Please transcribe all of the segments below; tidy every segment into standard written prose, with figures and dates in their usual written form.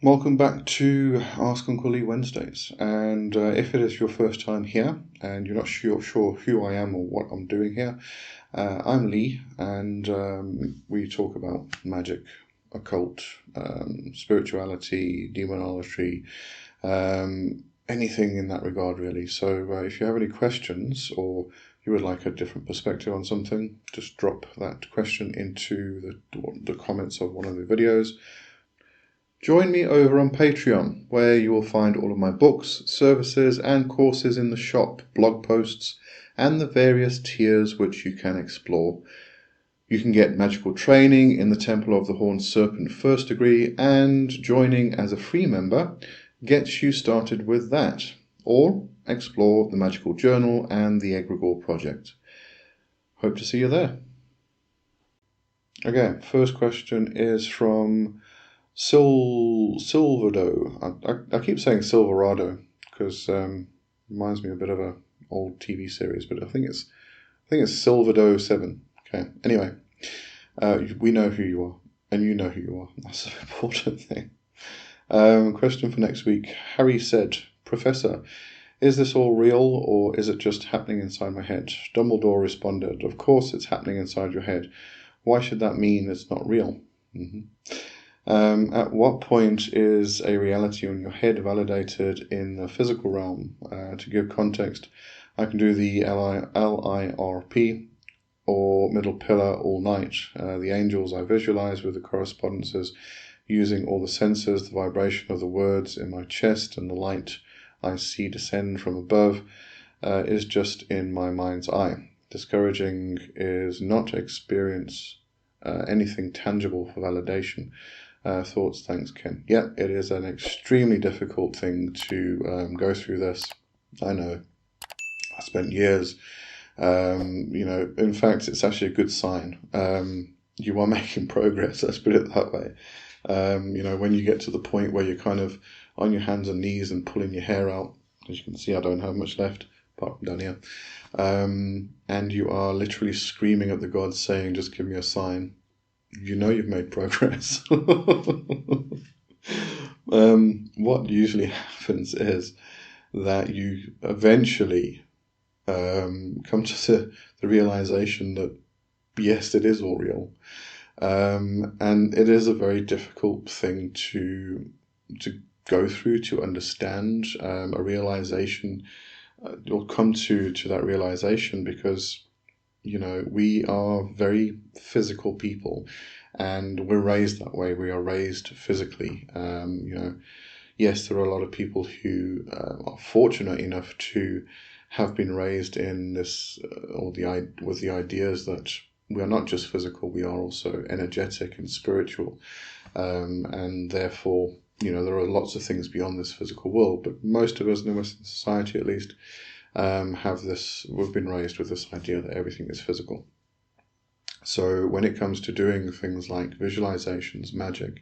Welcome back to Ask Uncle Lee Wednesdays, and if it is your first time here and you're not sure who I am or what I'm doing here, I'm Lee, and we talk about magic, occult, spirituality, demonology, anything in that regard really. So if you have any questions or you would like a different perspective on something, just drop that question into the comments of one of the videos. Join me over on Patreon, where you will find all of my books, services, and courses in the shop, blog posts, and the various tiers which you can explore. You can get magical training in the Temple of the Horned Serpent First Degree, and joining as a free member gets you started with that. Or explore the Magical Journal and the Egregore Project. Hope to see you there. Okay, first question is from Silverado. I keep saying Silverado because reminds me a bit of a old TV series, but I think it's Silverado 7. Okay. Anyway, we know who you are, and you know who you are. That's an important thing. Question for next week. Harry said, "Professor, is this all real, or is it just happening inside my head?" Dumbledore responded, "Of course it's happening inside your head. Why should that mean it's not real?" At what point is a reality in your head validated in the physical realm? To give context, I can do the LIRP or middle pillar all night. The angels I visualize with the correspondences using all the senses, the vibration of the words in my chest and the light I see descend from above is just in my mind's eye. Discouraging is not to experience anything tangible for validation. Thoughts, thanks, Ken. Yeah, it is an extremely difficult thing to go through this. I know. I spent years. In fact, it's actually a good sign. You are making progress. Let's put it that way. When you get to the point where you're kind of on your hands and knees and pulling your hair out, as you can see, I don't have much left apart from down here, and you are literally screaming at the gods, saying, "Just give me a sign." You know you've made progress. What usually happens is that you eventually come to the realization that yes, it is all real, and it is a very difficult thing to go through, to understand a realization. You'll come to that realization because we are very physical people, and we're raised that way. We are raised physically. Yes, there are a lot of people who are fortunate enough to have been raised in this, with the ideas that we are not just physical, we are also energetic and spiritual, and therefore, there are lots of things beyond this physical world. But most of us in the Western society, at least, we've been raised with this idea that everything is physical. So when it comes to doing things like visualizations, magic,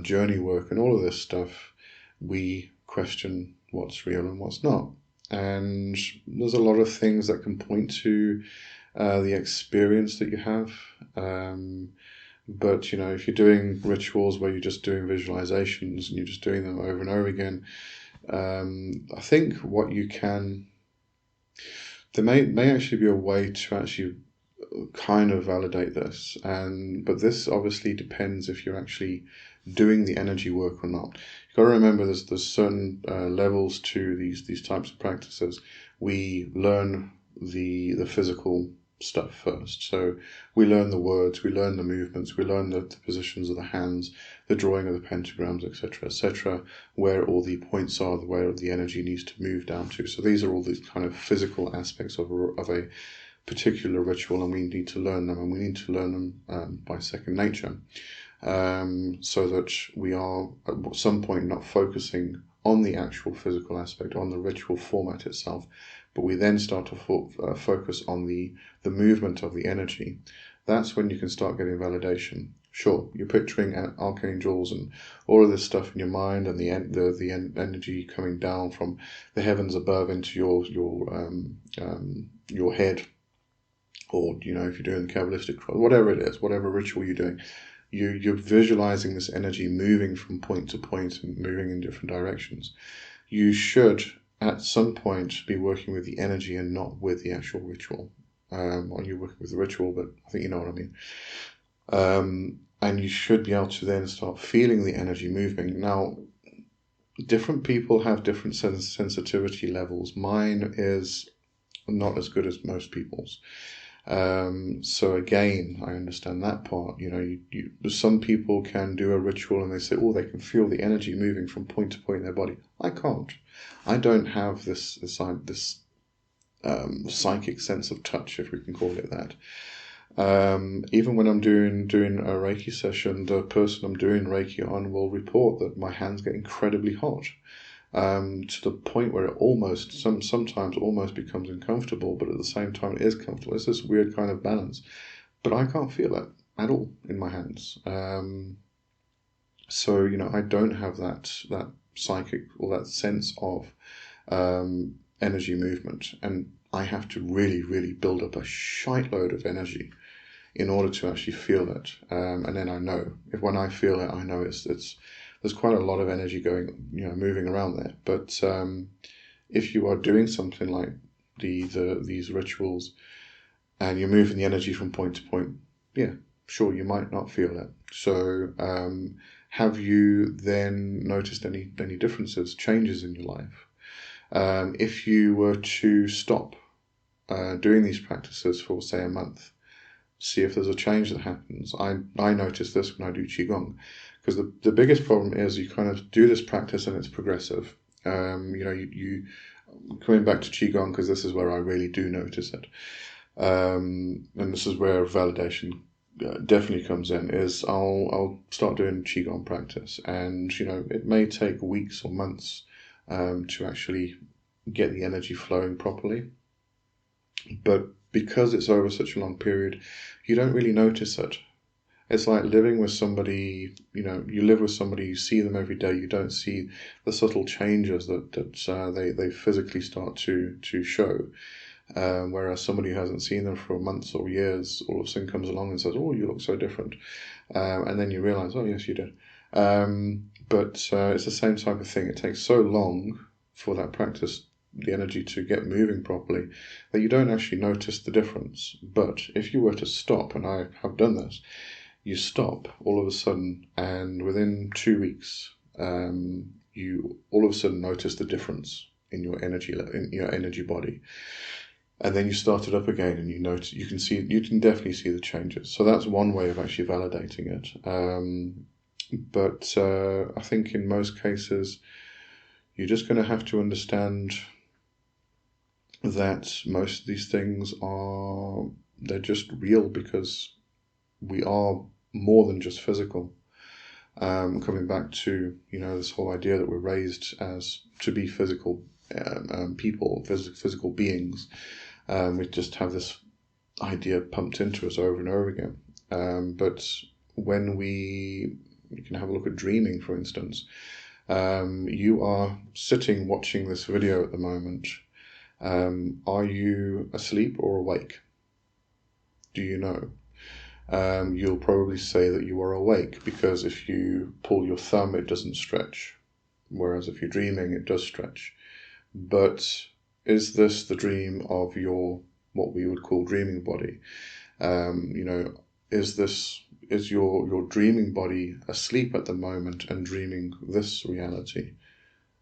journey work, and all of this stuff, we question what's real and what's not. And there's a lot of things that can point to the experience that you have. But if you're doing rituals where you're just doing visualizations and you're just doing them over and over again, I think there may actually be a way to actually kind of validate this, but this obviously depends if you're actually doing the energy work or not. You've got to remember there's certain levels to these types of practices. We learn the physical stuff first. So we learn the words, we learn the movements, we learn the positions of the hands, the drawing of the pentagrams, etc., where all the points are, where the energy needs to move down to. So these are all these kind of physical aspects of a particular ritual, and we need to learn them, and we need to learn them by second nature, so that we are at some point not focusing on the actual physical aspect, on the ritual format itself, but we then start to focus on the movement of the energy. That's when you can start getting validation. Sure, you're picturing archangels and all of this stuff in your mind, and the energy coming down from the heavens above into your head, or if you're doing the Kabbalistic, whatever it is, whatever ritual you're doing, you're visualizing this energy moving from point to point and moving in different directions. You should at some point be working with the energy and not with the actual ritual. Or you're working with the ritual, but I think you know what I mean. And you should be able to then start feeling the energy moving. Now, different people have different sensitivity levels. Mine is not as good as most people's. So again, I understand that part. Some people can do a ritual and they say, oh, they can feel the energy moving from point to point in their body. I can't. I don't have this psychic sense of touch, if we can call it that. Even when I'm doing a Reiki session, the person I'm doing Reiki on will report that my hands get incredibly hot, to the point where it sometimes almost becomes uncomfortable, but at the same time it is comfortable. It's this weird kind of balance, but I can't feel it at all in my hands. So I don't have that psychic or that sense of energy movement, and I have to really, really build up a shitload of energy in order to actually feel it. And then I know, when I feel it, I know there's quite a lot of energy going, moving around there. But if you are doing something like these rituals and you're moving the energy from point to point, yeah, sure, you might not feel it. So have you then noticed any differences, changes in your life? If you were to stop doing these practices for, say, a month, see if there's a change that happens. I notice this when I do Qigong, because the biggest problem is you kind of do this practice and it's progressive. You coming back to Qigong, because this is where I really do notice it, and this is where validation definitely comes in. Is I'll start doing Qigong practice, and it may take weeks or months to actually get the energy flowing properly, but because it's over such a long period, you don't really notice it. It's like living with somebody, you live with somebody, you see them every day, you don't see the subtle changes that they physically start to show. Whereas somebody who hasn't seen them for months or years all of a sudden comes along and says, oh, you look so different. And then you realize, oh, yes, you did. But it's the same type of thing. It takes so long for that practice, the energy to get moving properly, that you don't actually notice the difference. But if you were to stop, and I have done this, you stop all of a sudden, and within 2 weeks, you all of a sudden notice the difference in your energy body, and then you start it up again, and you can definitely see the changes. So that's one way of actually validating it. But I think in most cases, you're just going to have to understand that most of these things they're just real, because we are more than just physical. Coming back to this whole idea that we're raised as to be physical people, physical beings. We just have this idea pumped into us over and over again. But when you can have a look at dreaming, for instance. You are sitting watching this video at the moment. Are you asleep or awake? Do you know? You'll probably say that you are awake, because if you pull your thumb, it doesn't stretch. Whereas if you're dreaming, it does stretch. But is this the dream of what we would call dreaming body? Is your dreaming body asleep at the moment and dreaming this reality?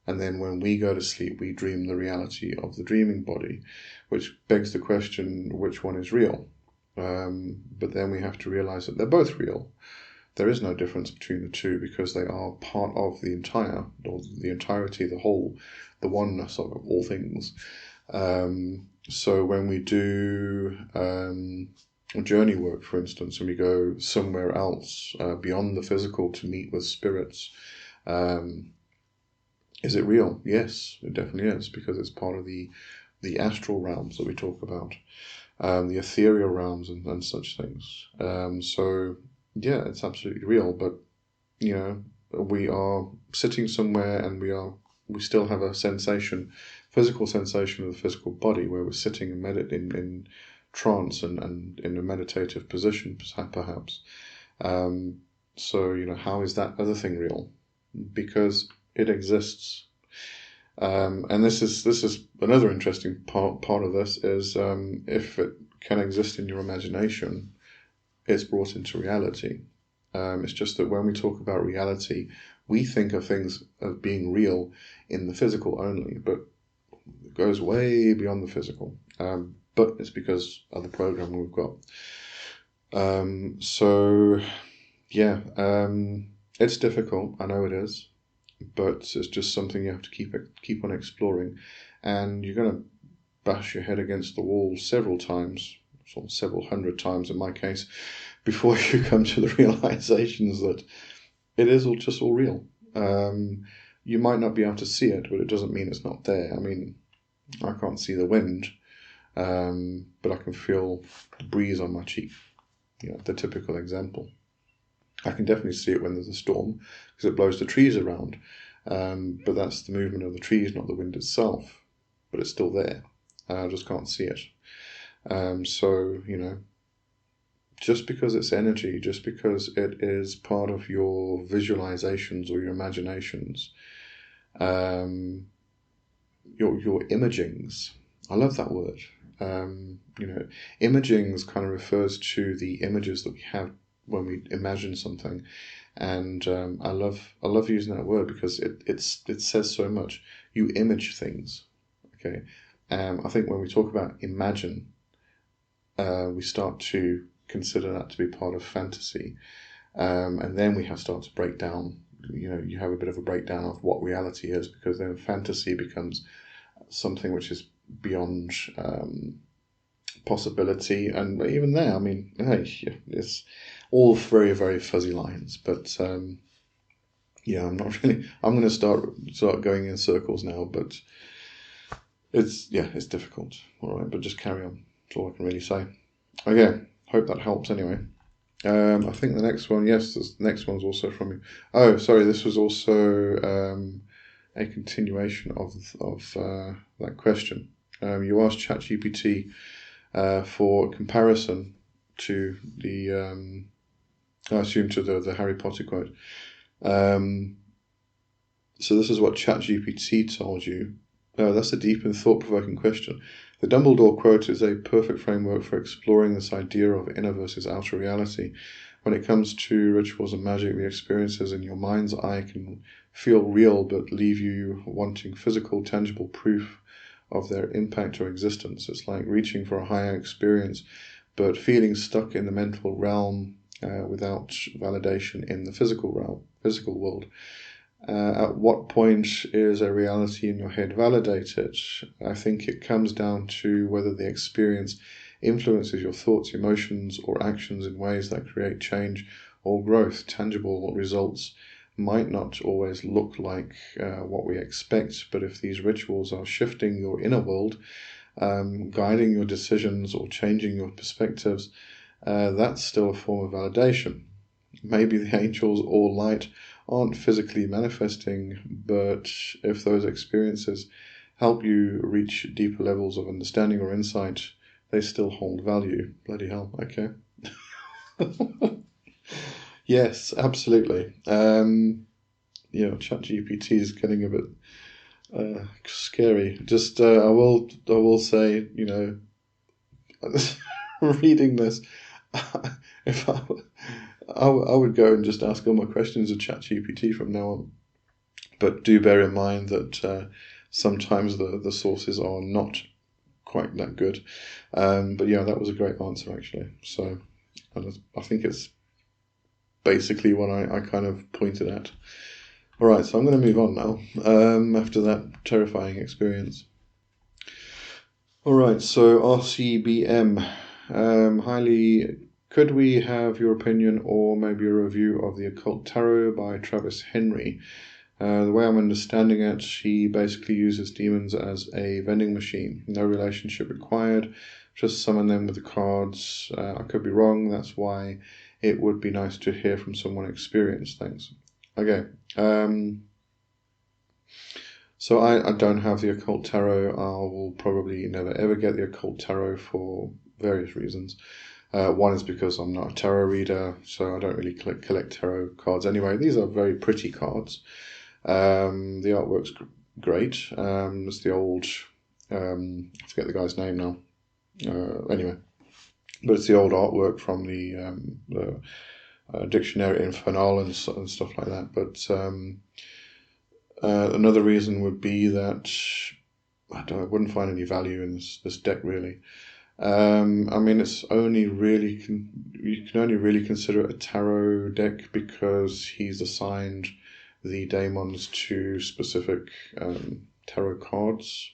And then when we go to sleep, we dream the reality of the dreaming body, which begs the question, which one is real? But then we have to realize that they're both real. There is no difference between the two, because they are part of the entirety, the whole, the oneness of all things. So when we do journey work, for instance, and we go somewhere else beyond the physical to meet with spirits, is it real? Yes, it definitely is, because it's part of the astral realms that we talk about, the ethereal realms and such things. So yeah, it's absolutely real. But we are sitting somewhere, and we still have a physical sensation of the physical body, where we're sitting and in trance and in a meditative position, perhaps. So, how is that other thing real? Because it exists. And this is another interesting part of this is if it can exist in your imagination, it's brought into reality. It's just that when we talk about reality, we think of things as being real in the physical only, but it goes way beyond the physical. But it's because of the programming we've got. It's difficult. I know it is, but it's just something you have to keep on exploring, and you're going to bash your head against the wall several times, several hundred times in my case, before you come to the realizations that it is all real. You might not be able to see it, but it doesn't mean it's not there. I mean, I can't see the wind, but I can feel the breeze on my cheek. The typical example. I can definitely see it when there's a storm because it blows the trees around, but that's the movement of the trees, not the wind itself. But it's still there. I just can't see it. Just because it's energy, just because it is part of your visualizations or your imaginations, your imagings. I love that word. Imagings kind of refers to the images that we have when we imagine something, and I love using that word because it says so much. You image things, okay. I think when we talk about imagine, we start to consider that to be part of fantasy, and then we start to break down. You have a bit of a breakdown of what reality is, because then fantasy becomes something which is beyond possibility, and even there, I mean, it's all very, very fuzzy lines. But I'm going to start going in circles now, but it's difficult. All right, but just carry on. That's all I can really say. Okay, hope that helps anyway. I think the next one, yes, the next one's also from you. Oh, sorry, this was also a continuation of that question. You asked ChatGPT for comparison to the, I assume to the Harry Potter quote. So this is what ChatGPT told you. That's a deep and thought-provoking question. The Dumbledore quote is a perfect framework for exploring this idea of inner versus outer reality. When it comes to rituals and magic, the experiences in your mind's eye can feel real but leave you wanting physical, tangible proof of their impact or existence. It's like reaching for a higher experience but feeling stuck in the mental realm without validation in the physical world. At what point is a reality in your head validated? I think it comes down to whether the experience influences your thoughts, emotions, or actions in ways that create change or growth. Tangible results might not always look like what we expect, but if these rituals are shifting your inner world, guiding your decisions or changing your perspectives, that's still a form of validation. Maybe the angels or light aren't physically manifesting, but if those experiences help you reach deeper levels of understanding or insight, they still hold value. Bloody hell, okay. Yes, absolutely. ChatGPT is getting a bit scary. Just I will say, reading this, if I would go and just ask all my questions of ChatGPT from now on. But do bear in mind that sometimes the sources are not quite that good. But yeah, that was a great answer actually. So I think it's basically what I kind of pointed at. All right, so I'm going to move on now after that terrifying experience. All right, so RCBM. Highly, could we have your opinion or maybe a review of the Occult Tarot by Travis Henry? The way I'm understanding it, he basically uses demons as a vending machine. No relationship required, just summon them with the cards. I could be wrong, that's why it would be nice to hear from someone experienced. Thanks. Okay. So I don't have the Occult Tarot. I will probably never ever get the Occult Tarot for various reasons. One is because I'm not a tarot reader, so I don't really collect tarot cards anyway. These are very pretty cards. The artwork's great. It's the old, I forget the guy's name now. Anyway, but it's the old artwork from the Dictionary Infernal and stuff like that. But another reason would be that I wouldn't find any value in this deck really. I mean, it's only really you can only really consider it a tarot deck because he's assigned the daemons to specific tarot cards.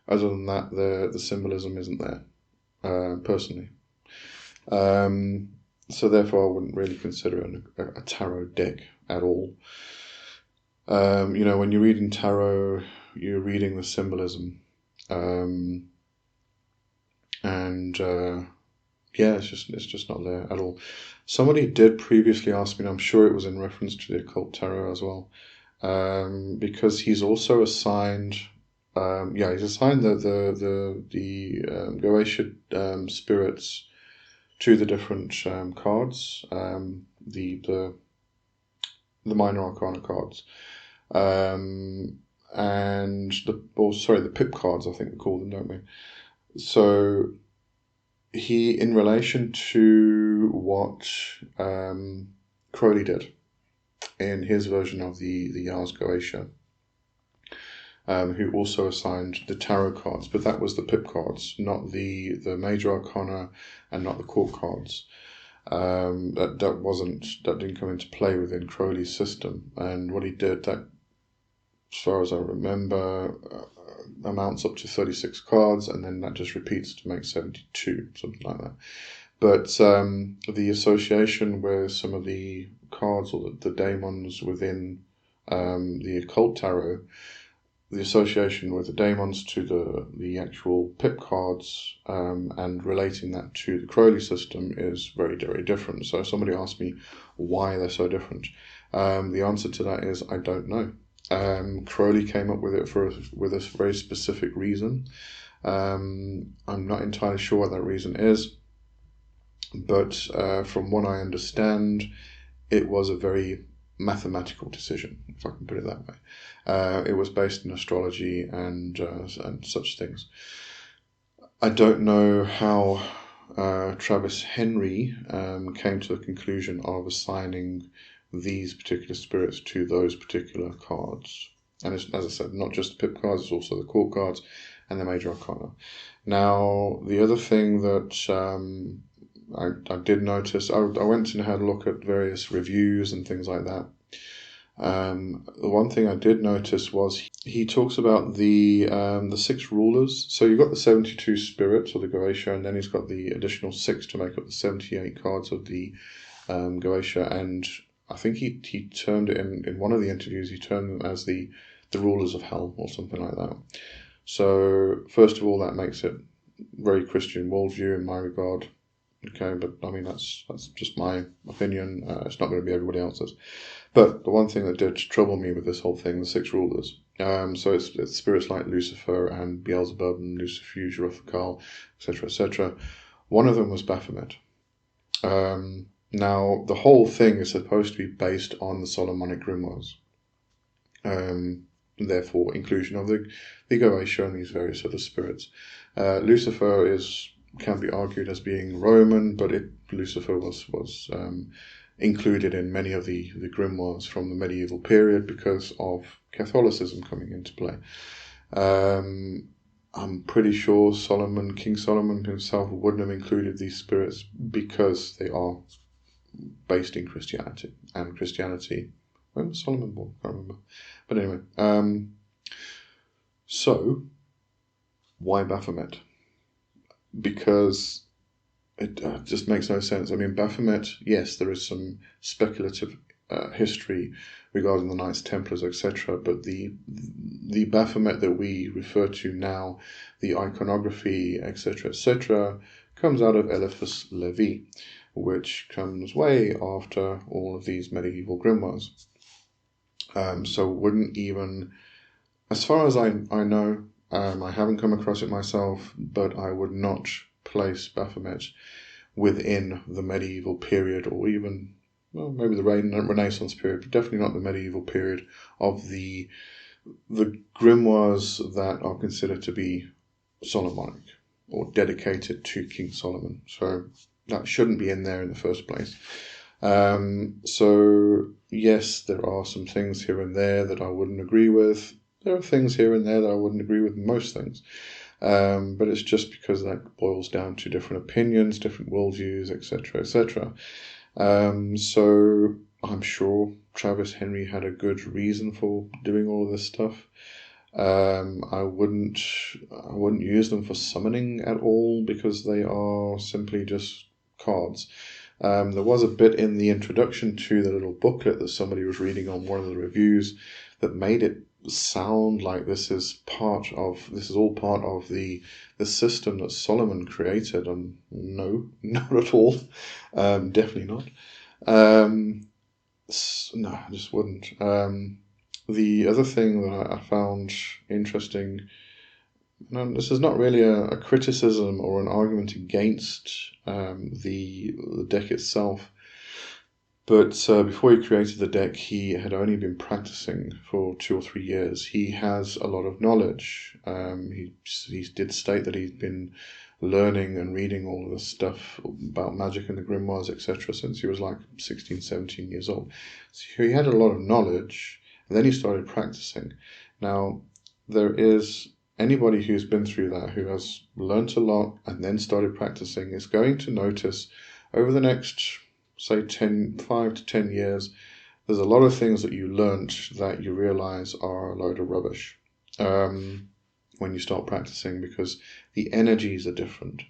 Other than that, the symbolism isn't there, personally. So therefore, I wouldn't really consider it a tarot deck at all. When you're reading tarot, you're reading the symbolism. It's just not there at all. Somebody did previously ask me, and I'm sure it was in reference to the Occult Tarot as well, because he's also assigned, he's assigned the Goetia spirits to the different cards, the minor arcana cards, and the pip cards, I think we call them, don't we? So he, in relation to what Crowley did in his version of the Ars Goetia, who also assigned the tarot cards, but that was the pip cards, not the major arcana and not the court cards. That didn't come into play within Crowley's system. And what he did, that, as far as I remember, amounts up to 36 cards, and then that just repeats to make 72, something like that. But the association with some of the cards or the daemons within the Occult Tarot, the association with the daemons to the actual pip cards, and relating that to the Crowley system is very, very different. So somebody asked me why they're so different. The answer to that is I don't know. Crowley came up with it with a very specific reason. I'm not entirely sure what that reason is, but from what I understand, it was a very mathematical decision, if I can put it that way. It was based in astrology and such things. I don't know how Travis Henry came to the conclusion of assigning these particular spirits to those particular cards. And as I said, not just the pip cards, it's also the court cards and the major arcana. Now, the other thing that I did notice, I went and had a look at various reviews and things like that. The one thing I did notice was he talks about the 6 rulers. So you've got the 72 spirits of the Goetia, and then he's got the additional 6 to make up the 78 cards of the Goetia. And I think he termed it in one of the interviews, he termed them as the rulers of hell or something like that. So first of all, that makes it very Christian worldview in my regard. Okay, but I mean that's just my opinion. It's not going to be everybody else's. But the one thing that did trouble me with this whole thing, the 6 rulers. So it's spirits like Lucifer and Beelzebub and Lucifuge, Ruthakal, etc., etc. One of them was Baphomet. Now, the whole thing is supposed to be based on the Solomonic grimoires. Therefore, inclusion of the Goetia and these various other spirits. Lucifer can be argued as being Roman, but Lucifer was included in many of the grimoires from the medieval period because of Catholicism coming into play. I'm pretty sure King Solomon himself wouldn't have included these spirits because they are based in Christianity. And Christianity, when was Solomon born? I can't remember. But anyway, so why Baphomet? Because it just makes no sense. I mean, Baphomet, yes, there is some speculative history regarding the Knights Templars, etc., but the Baphomet that we refer to now, the iconography, etc., comes out of Eliphas Levi, which comes way after all of these medieval grimoires. So wouldn't even, as far as I know, I haven't come across it myself, but I would not place Baphomet within the medieval period, or even, well, maybe the Renaissance period, but definitely not the medieval period of the grimoires that are considered to be Solomonic or dedicated to King Solomon. So that shouldn't be in there in the first place. So yes, there are some things here and there that I wouldn't agree with. There are things here and there that I wouldn't agree with, most things. But it's just because that boils down to different opinions, different worldviews, etc., etc. So I'm sure Travis Henry had a good reason for doing all of this stuff. I wouldn't use them for summoning at all, because they are simply just cards. There was a bit in the introduction to the little booklet that somebody was reading on one of the reviews that made it sound like this is all part of the system that Solomon created, and no, not at all. Definitely not. No, I just wouldn't. The other thing that I found interesting, this is not really a criticism or an argument against the deck itself, but before he created the deck, he had only been practicing for 2 or 3 years. He has a lot of knowledge. He did state that he's been learning and reading all of this stuff about magic and the grimoires, etc., since he was like 16, 17 years old. So he had a lot of knowledge, and then he started practicing. Now, there is anybody who's been through that, who has learnt a lot and then started practicing, is going to notice over the next, say, 5 to 10 years, there's a lot of things that you learnt that you realize are a load of rubbish when you start practicing, because the energies are different.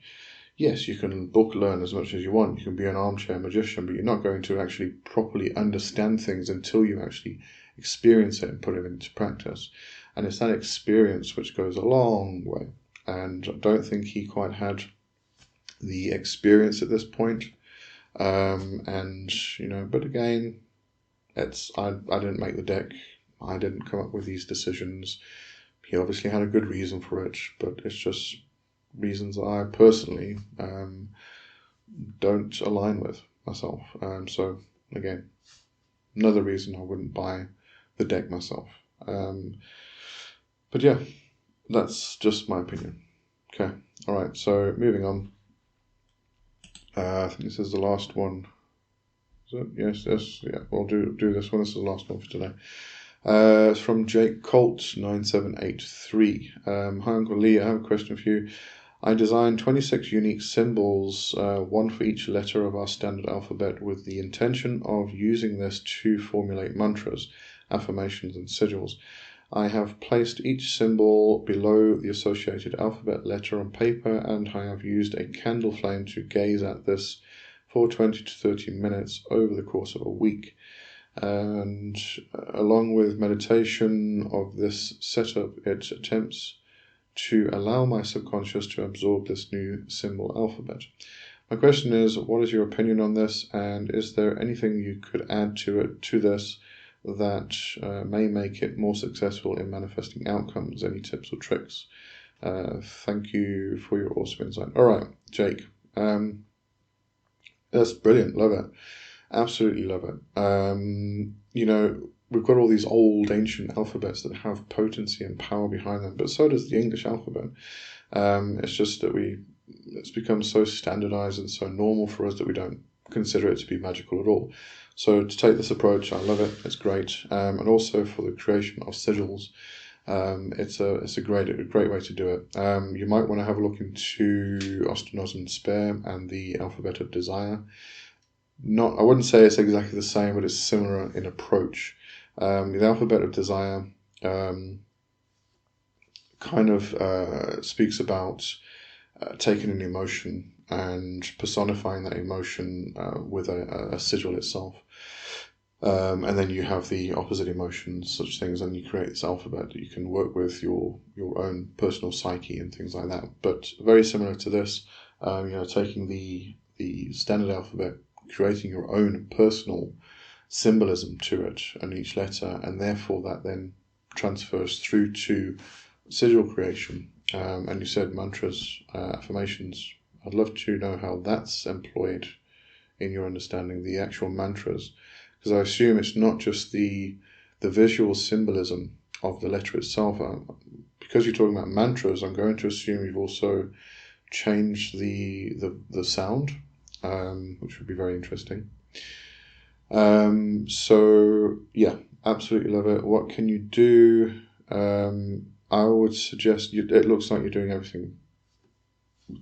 Yes, you can book learn as much as you want. You can be an armchair magician, but you're not going to actually properly understand things until you actually experience it and put it into practice. And it's that experience which goes a long way. And I don't think he quite had the experience at this point. But again, I didn't make the deck. I didn't come up with these decisions. He obviously had a good reason for it, but it's just reasons that I personally don't align with myself. So again, another reason I wouldn't buy the deck myself. But yeah, that's just my opinion. Okay, all right. So moving on. I think this is the last one. Is it? Yes, yeah. We'll do this one. This is the last one for today. It's from Jake Colt 9783. Hi Uncle Lee, I have a question for you. I designed 26 unique symbols, one for each letter of our standard alphabet, with the intention of using this to formulate mantras, affirmations, and sigils. I have placed each symbol below the associated alphabet letter on paper, and I have used a candle flame to gaze at this for 20 to 30 minutes over the course of a week. And along with meditation of this setup, it attempts to allow my subconscious to absorb this new symbol alphabet. My question is, what is your opinion on this, and is there anything you could add to this that may make it more successful in manifesting outcomes? Any tips or tricks? Thank you for your awesome insight. All right, Jake. That's brilliant. Love it. Absolutely love it. We've got all these old ancient alphabets that have potency and power behind them, but so does the English alphabet. It's just that it's become so standardized and so normal for us that we don't consider it to be magical at all. So to take this approach, I love it. It's great. And also for the creation of sigils, it's a great way to do it. You might want to have a look into Osternosm Spare and the Alphabet of Desire. I wouldn't say it's exactly the same, but it's similar in approach. The Alphabet of Desire speaks about taking an emotion and personifying that emotion with a sigil itself. And then you have the opposite emotions, such things, and you create this alphabet that you can work with your own personal psyche and things like that. But very similar to this, taking the standard alphabet, creating your own personal symbolism to it and each letter, and therefore that then transfers through to sigil creation. And you said mantras, affirmations, I'd love to know how that's employed in your understanding, the actual mantras, because I assume it's not just the visual symbolism of the letter itself. Because you're talking about mantras, I'm going to assume you've also changed the sound, which would be very interesting. So yeah, absolutely love it. What can you do? I would suggest it looks like you're doing everything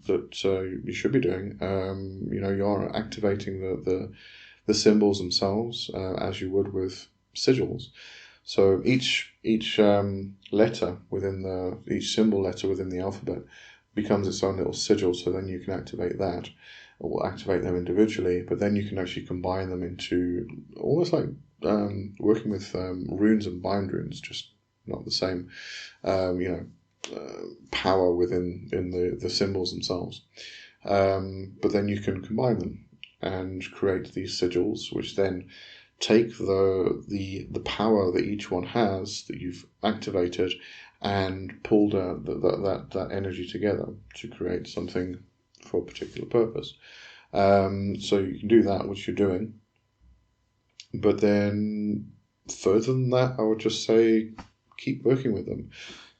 that you should be doing. You're activating the symbols themselves as you would with sigils. So each letter within each symbol letter within the alphabet becomes its own little sigil. So then you can activate that, or activate them individually. But then you can actually combine them into almost like working with runes and bind runes, just not the same. Power within the symbols themselves. But then you can combine them and create these sigils, which then take the power that each one has that you've activated and pull that energy together to create something for a particular purpose. So you can do that, which you're doing. But then further than that, I would just say keep working with them.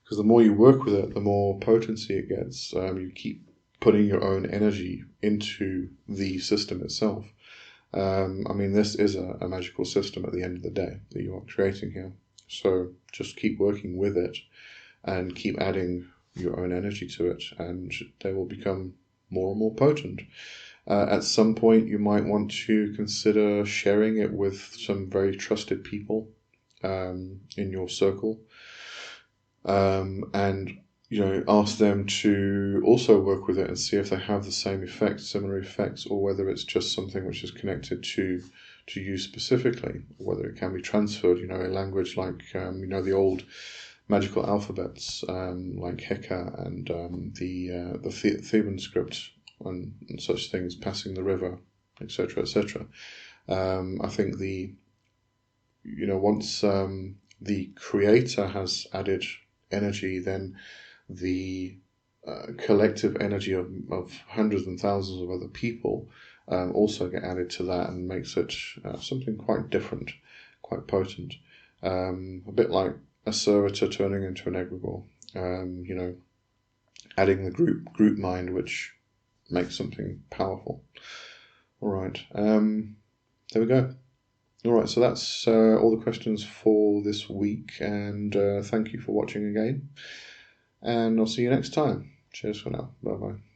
Because the more you work with it, the more potency it gets. You keep putting your own energy into the system itself. This is a magical system at the end of the day that you are creating here. So just keep working with it and keep adding your own energy to it, and they will become more and more potent. At some point, you might want to consider sharing it with some very trusted people in your circle. And ask them to also work with it and see if they have the same effects, similar effects, or whether it's just something which is connected to you specifically, or whether it can be transferred, a language like the old magical alphabets like Heka and the Theban script and such things, passing the river, etc., etc. I think once the creator has added energy, then the collective energy of hundreds and thousands of other people also get added to that, and makes it something quite different, quite potent. A bit like a servitor turning into an egregore, adding the group mind, which makes something powerful. All right, there we go. All right, so that's all the questions for this week, and thank you for watching again, and I'll see you next time. Cheers for now. Bye-bye.